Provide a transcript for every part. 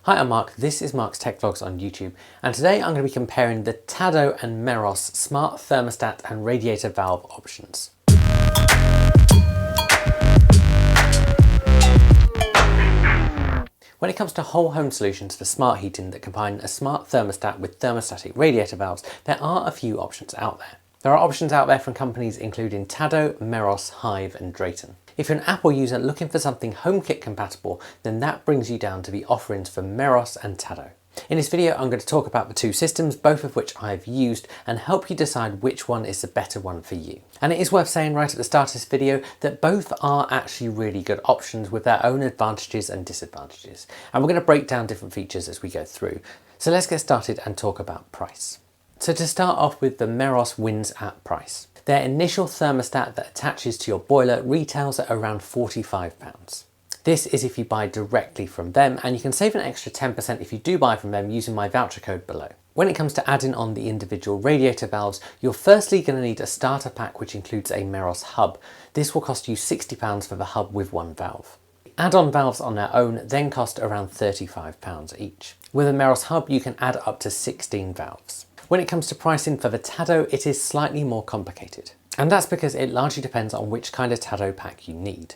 Hi, I'm Mark, this is Mark's Tech Vlogs on YouTube, and today I'm going to be comparing the TADO and MEROSS smart thermostat and radiator valve options. When it comes to whole home solutions for smart heating that combine a smart thermostat with thermostatic radiator valves, there are a few options out there. There are options out there from companies including TADO, MEROSS, Hive and Drayton. If you're an Apple user looking for something HomeKit compatible, then that brings you down to the offerings for MEROSS and TADO. In this video, I'm going to talk about the two systems, both of which I've used, and help you decide which one is the better one for you. And it is worth saying right at the start of this video that both are actually really good options with their own advantages and disadvantages. And we're going to break down different features as we go through. So let's get started and talk about price. So to start off with, the MEROSS wins at price. Their initial thermostat that attaches to your boiler retails at around £45. This is if you buy directly from them, and you can save an extra 10% if you do buy from them using my voucher code below. When it comes to adding on the individual radiator valves, you're firstly going to need a starter pack which includes a MEROSS hub. This will cost you £60 for the hub with one valve. Add-on valves on their own then cost around £35 each. With a MEROSS hub you can add up to 16 valves. When it comes to pricing for the TADO, it is slightly more complicated. And that's because it largely depends on which kind of TADO pack you need.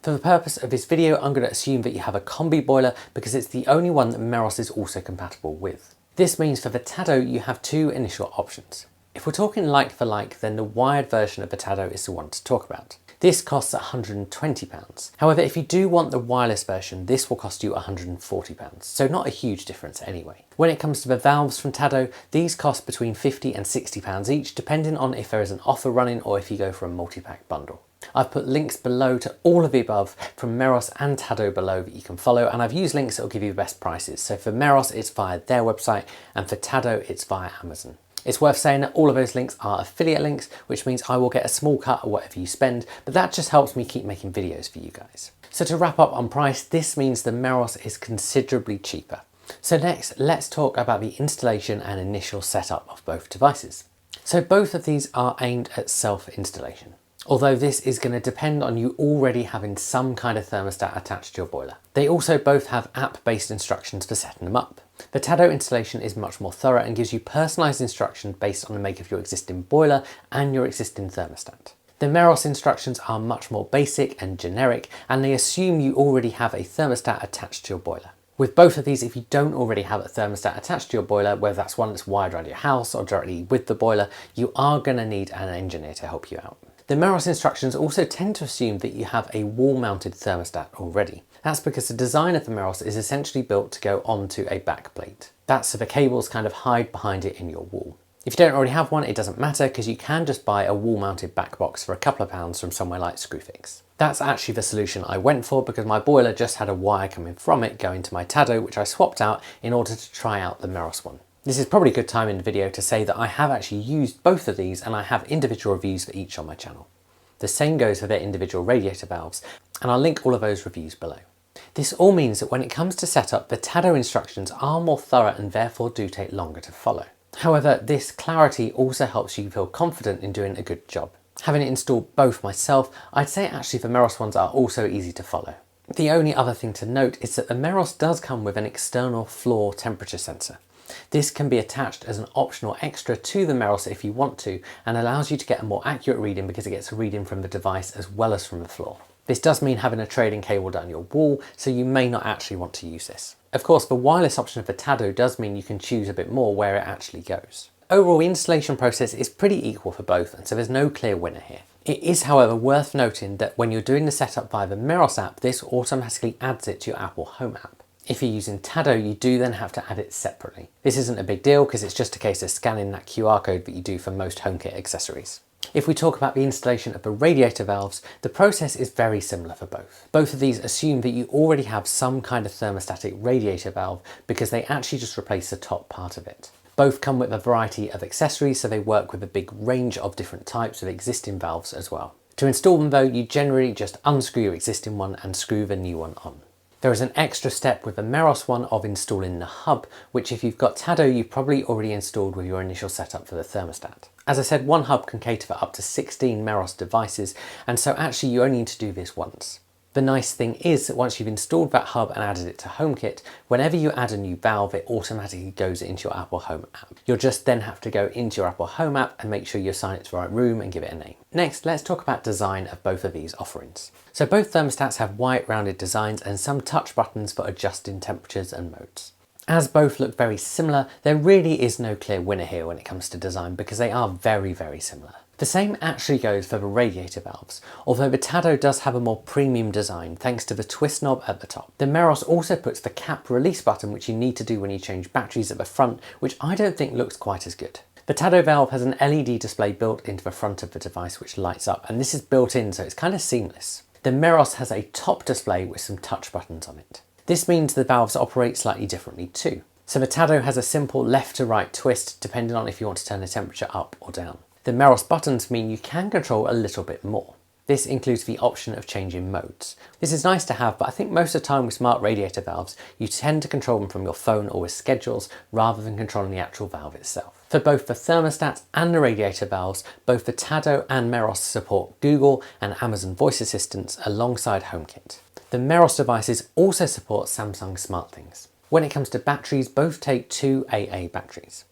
For the purpose of this video, I'm going to assume that you have a combi boiler because it's the only one that MEROSS is also compatible with. This means for the TADO, you have two initial options. If we're talking like for like, then the wired version of the TADO is the one to talk about. This costs £120. However, if you do want the wireless version, this will cost you £140, so not a huge difference anyway. When it comes to the valves from TADO, these cost between £50 and £60 each, depending on if there is an offer running or if you go for a multi-pack bundle. I've put links below to all of the above from MEROSS and TADO below that you can follow, and I've used links that will give you the best prices. So for MEROSS, it's via their website, and for TADO, it's via Amazon. It's worth saying that all of those links are affiliate links, which means I will get a small cut of whatever you spend, but that just helps me keep making videos for you guys. So to wrap up on price, this means the MEROSS is considerably cheaper. So next, let's talk about the installation and initial setup of both devices. So both of these are aimed at self-installation, although this is going to depend on you already having some kind of thermostat attached to your boiler. They also both have app-based instructions for setting them up. The TADO installation is much more thorough and gives you personalised instructions based on the make of your existing boiler and your existing thermostat. The MEROSS instructions are much more basic and generic, and they assume you already have a thermostat attached to your boiler. With both of these, if you don't already have a thermostat attached to your boiler, whether that's one that's wired around your house or directly with the boiler, you are going to need an engineer to help you out. The MEROSS instructions also tend to assume that you have a wall-mounted thermostat already. That's because the design of the MEROSS is essentially built to go onto a backplate. That's so the cables kind of hide behind it in your wall. If you don't already have one, it doesn't matter because you can just buy a wall-mounted back box for a couple of pounds from somewhere like Screwfix. That's actually the solution I went for because my boiler just had a wire coming from it going to my TADO, which I swapped out in order to try out the MEROSS one. This is probably a good time in the video to say that I have actually used both of these and I have individual reviews for each on my channel. The same goes for their individual radiator valves, and I'll link all of those reviews below. This all means that when it comes to setup, the TADO instructions are more thorough and therefore do take longer to follow. However, this clarity also helps you feel confident in doing a good job. Having installed both myself, I'd say actually the MEROSS ones are also easy to follow. The only other thing to note is that the MEROSS does come with an external floor temperature sensor. This can be attached as an optional extra to the MEROSS if you want to, and allows you to get a more accurate reading because it gets a reading from the device as well as from the floor. This does mean having a trading cable down your wall, so you may not actually want to use this. Of course, the wireless option of the TADO does mean you can choose a bit more where it actually goes. Overall, the installation process is pretty equal for both, and so there's no clear winner here. It is, however, worth noting that when you're doing the setup via the MEROSS app, this automatically adds it to your Apple Home app. If you're using TADO, you do then have to add it separately. This isn't a big deal because it's just a case of scanning that QR code that you do for most HomeKit accessories. If we talk about the installation of the radiator valves, the process is very similar for both. Both of these assume that you already have some kind of thermostatic radiator valve because they actually just replace the top part of it. Both come with a variety of accessories, so they work with a big range of different types of existing valves as well. To install them though, you generally just unscrew your existing one and screw the new one on. There is an extra step with the MEROSS one of installing the hub, which if you've got TADO, you've probably already installed with your initial setup for the thermostat. As I said, one hub can cater for up to 16 MEROSS devices, and so actually you only need to do this once. The nice thing is that once you've installed that hub and added it to HomeKit, whenever you add a new valve, it automatically goes into your Apple Home app. You'll just then have to go into your Apple Home app and make sure you assign it to the right room and give it a name. Next, let's talk about design of both of these offerings. So both thermostats have white rounded designs and some touch buttons for adjusting temperatures and modes. As both look very similar, there really is no clear winner here when it comes to design because they are very, very similar. The same actually goes for the radiator valves, although the TADO does have a more premium design thanks to the twist knob at the top. The MEROSS also puts the cap release button, which you need to do when you change batteries, at the front, which I don't think looks quite as good. The TADO valve has an LED display built into the front of the device which lights up, and this is built in so it's kind of seamless. The MEROSS has a top display with some touch buttons on it. This means the valves operate slightly differently too. So the TADO has a simple left to right twist depending on if you want to turn the temperature up or down. The MEROSS buttons mean you can control a little bit more. This includes the option of changing modes. This is nice to have, but I think most of the time with smart radiator valves, you tend to control them from your phone or with schedules rather than controlling the actual valve itself. For both the thermostat and the radiator valves, both the TADO and MEROSS support Google and Amazon voice assistants alongside HomeKit. The MEROSS devices also support Samsung SmartThings. When it comes to batteries, both take two AA batteries.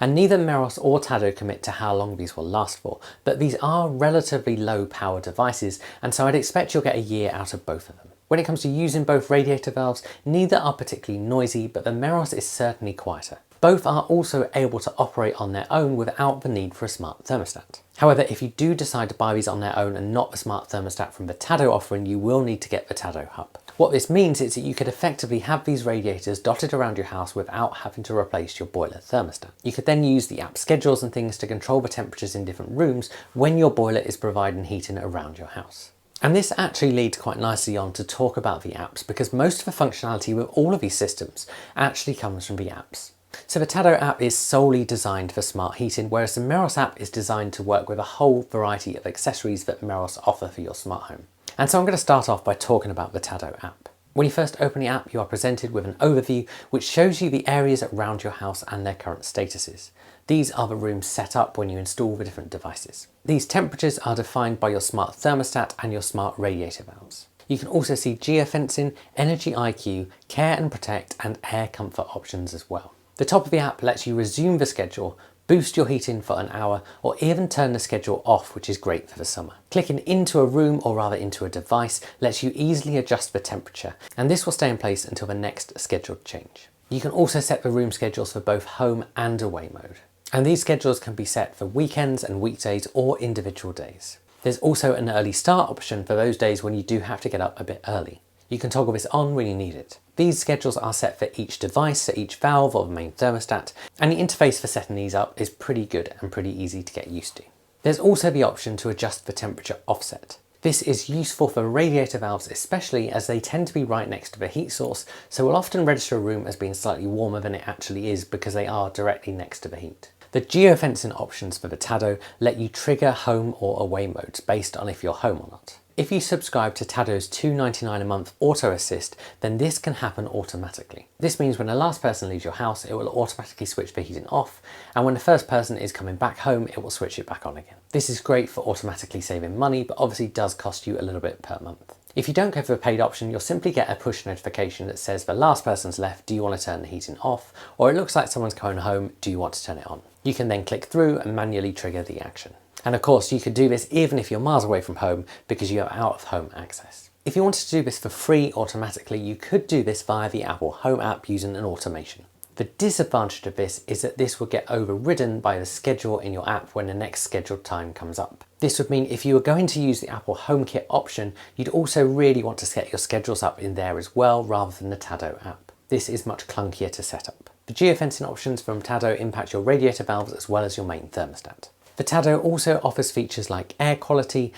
And neither MEROSS or TADO commit to how long these will last for, but these are relatively low power devices, and so I'd expect you'll get a year out of both of them. When it comes to using both radiator valves, neither are particularly noisy, but the MEROSS is certainly quieter. Both are also able to operate on their own without the need for a smart thermostat. However, if you do decide to buy these on their own and not the smart thermostat from the TADO offering, you will need to get the TADO hub. What this means is that you could effectively have these radiators dotted around your house without having to replace your boiler thermostat. You could then use the app schedules and things to control the temperatures in different rooms when your boiler is providing heating around your house. And this actually leads quite nicely on to talk about the apps, because most of the functionality with all of these systems actually comes from the apps. So the TADO app is solely designed for smart heating, whereas the MEROSS app is designed to work with a whole variety of accessories that MEROSS offer for your smart home. And so I'm going to start off by talking about the TADO app. When you first open the app, you are presented with an overview which shows you the areas around your house and their current statuses. These are the rooms set up when you install the different devices. These temperatures are defined by your smart thermostat and your smart radiator valves. You can also see geofencing, energy IQ, care and protect, and air comfort options as well. The top of the app lets you resume the schedule, boost your heating for an hour, or even turn the schedule off, which is great for the summer. Clicking into a room, or rather into a device, lets you easily adjust the temperature, and this will stay in place until the next scheduled change. You can also set the room schedules for both home and away mode. And these schedules can be set for weekends and weekdays or individual days. There's also an early start option for those days when you do have to get up a bit early. You can toggle this on when you need it. These schedules are set for each device, for each valve or the main thermostat, and the interface for setting these up is pretty good and pretty easy to get used to. There's also the option to adjust the temperature offset. This is useful for radiator valves especially, as they tend to be right next to the heat source, so will often register a room as being slightly warmer than it actually is because they are directly next to the heat. The geofencing options for the TADO let you trigger home or away modes based on if you're home or not. If you subscribe to TADO's $2.99 a month auto assist, then this can happen automatically. This means when the last person leaves your house, it will automatically switch the heating off, and when the first person is coming back home, it will switch it back on again. This is great for automatically saving money, but obviously does cost you a little bit per month. If you don't go for the paid option, you'll simply get a push notification that says the last person's left, do you want to turn the heating off? Or it looks like someone's coming home, do you want to turn it on? You can then click through and manually trigger the action. And of course, you could do this even if you're miles away from home because you have out-of-home access. If you wanted to do this for free automatically, you could do this via the Apple Home app using an automation. The disadvantage of this is that this will get overridden by the schedule in your app when the next scheduled time comes up. This would mean if you were going to use the Apple HomeKit option, you'd also really want to set your schedules up in there as well rather than the TADO app. This is much clunkier to set up. The geofencing options from TADO impact your radiator valves as well as your main thermostat. The TADO also offers features like air quality,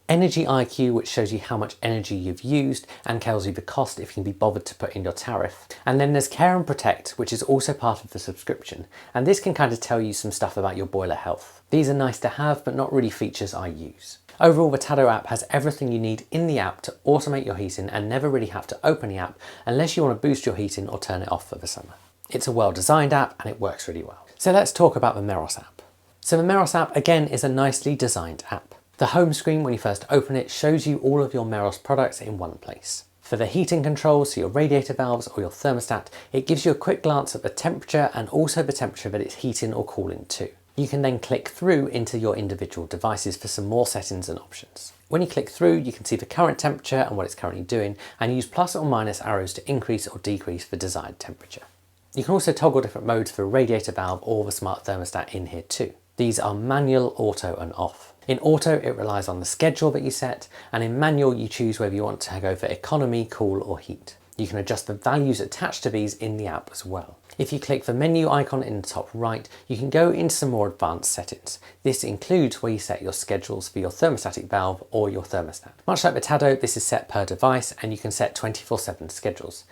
energy IQ, which shows you how much energy you've used and tells you the cost if you can be bothered to put in your tariff. And then there's care and protect, which is also part of the subscription. And this can kind of tell you some stuff about your boiler health. These are nice to have, but not really features I use. Overall, the TADO app has everything you need in the app to automate your heating and never really have to open the app unless you want to boost your heating or turn it off for the summer. It's a well-designed app and it works really well. So let's talk about the MEROSS app. So the MEROSS app again is a nicely designed app. The home screen, when you first open it, shows you all of your MEROSS products in one place. For the heating controls, so your radiator valves or your thermostat, it gives you a quick glance at the temperature and also the temperature that it's heating or cooling to. You can then click through into your individual devices for some more settings and options. When you click through, you can see the current temperature and what it's currently doing, and use plus or minus arrows to increase or decrease the desired temperature. You can also toggle different modes for a radiator valve or the smart thermostat in here too. These are manual, auto and off. In auto, it relies on the schedule that you set, and in manual, you choose whether you want to go for economy, cool or heat. You can adjust the values attached to these in the app as well. If you click the menu icon in the top right, you can go into some more advanced settings. This includes where you set your schedules for your thermostatic valve or your thermostat. Much like the TADO, this is set per device and you can set 24/7 schedules.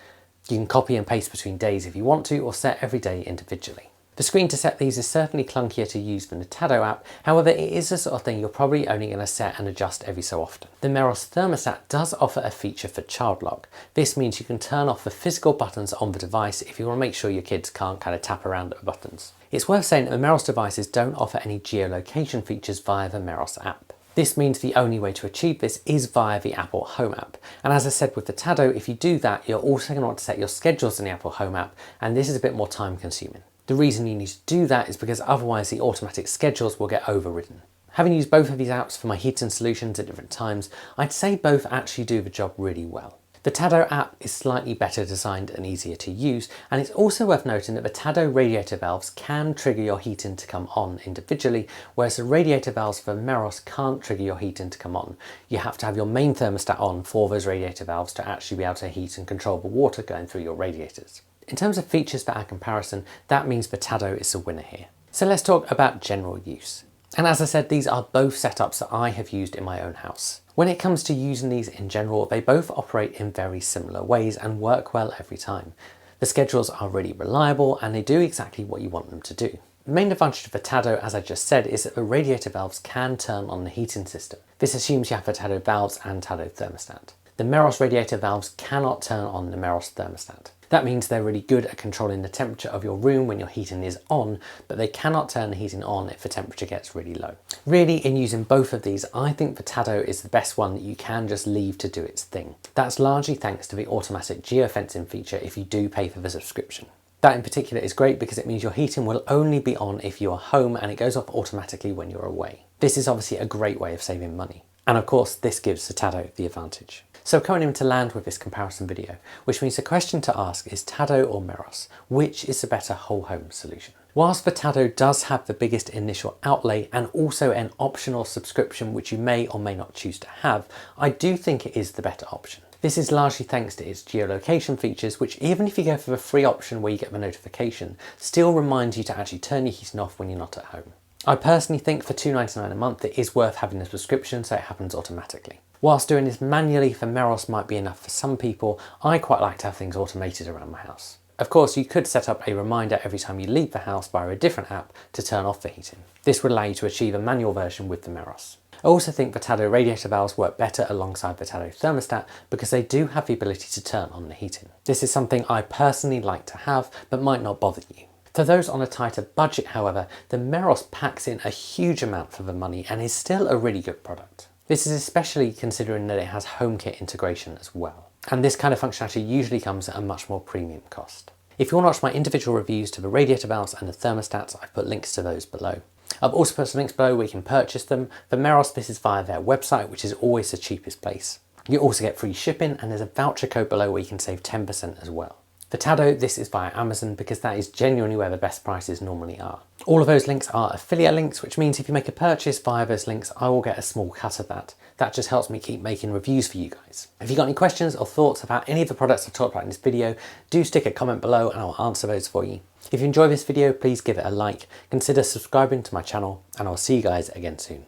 You can copy and paste between days if you want to, or set every day individually. The screen to set these is certainly clunkier to use than the TADO app, however it is the sort of thing you're probably only going to set and adjust every so often. The MEROSS thermostat does offer a feature for child lock. This means you can turn off the physical buttons on the device if you want to make sure your kids can't kind of tap around at the buttons. It's worth saying that the MEROSS devices don't offer any geolocation features via the MEROSS app. This means the only way to achieve this is via the Apple Home app. And as I said with the TADO, if you do that, you're also going to want to set your schedules in the Apple Home app, and this is a bit more time consuming. The reason you need to do that is because otherwise the automatic schedules will get overridden. Having used both of these apps for my heating solutions at different times, I'd say both actually do the job really well. The TADO app is slightly better designed and easier to use, and it's also worth noting that the TADO radiator valves can trigger your heating to come on individually, whereas the radiator valves for MEROSS can't trigger your heating to come on. You have to have your main thermostat on for those radiator valves to actually be able to heat and control the water going through your radiators. In terms of features for our comparison, that means the TADO is the winner here. So let's talk about general use. And as I said, these are both setups that I have used in my own house. When it comes to using these in general, they both operate in very similar ways and work well every time. The schedules are really reliable and they do exactly what you want them to do. The main advantage of the TADO, as I just said, is that the radiator valves can turn on the heating system. This assumes you have the TADO valves and TADO thermostat. The MEROSS radiator valves cannot turn on the MEROSS thermostat. That means they're really good at controlling the temperature of your room when your heating is on, but they cannot turn the heating on if the temperature gets really low. Really, in using both of these, I think the TADO is the best one that you can just leave to do its thing. That's largely thanks to the automatic geofencing feature if you do pay for the subscription. That in particular is great because it means your heating will only be on if you are home and it goes off automatically when you're away. This is obviously a great way of saving money. And of course, this gives the TADO the advantage. So coming in to land with this comparison video, which means the question to ask is TADO or MEROSS? Which is the better whole home solution? Whilst the TADO does have the biggest initial outlay and also an optional subscription which you may or may not choose to have, I do think it is the better option. This is largely thanks to its geolocation features, which even if you go for the free option where you get the notification, still reminds you to actually turn your heating off when you're not at home. I personally think for $2.99 a month it is worth having a subscription so it happens automatically. Whilst doing this manually for MEROSS might be enough for some people, I quite like to have things automated around my house. Of course, you could set up a reminder every time you leave the house via a different app to turn off the heating. This would allow you to achieve a manual version with the MEROSS. I also think the TADO radiator valves work better alongside the TADO thermostat because they do have the ability to turn on the heating. This is something I personally like to have, but might not bother you. For those on a tighter budget, however, the MEROSS packs in a huge amount for the money and is still a really good product. This is especially considering that it has HomeKit integration as well. And this kind of functionality usually comes at a much more premium cost. If you want to watch my individual reviews to the radiator valves and the thermostats, I've put links to those below. I've also put some links below where you can purchase them. For MEROSS, this is via their website, which is always the cheapest place. You also get free shipping and there's a voucher code below where you can save 10% as well. For TADO, this is via Amazon because that is genuinely where the best prices normally are. All of those links are affiliate links, which means if you make a purchase via those links, I will get a small cut of that. That just helps me keep making reviews for you guys. If you've got any questions or thoughts about any of the products I've talked about in this video, do stick a comment below and I'll answer those for you. If you enjoy this video, please give it a like, consider subscribing to my channel, and I'll see you guys again soon.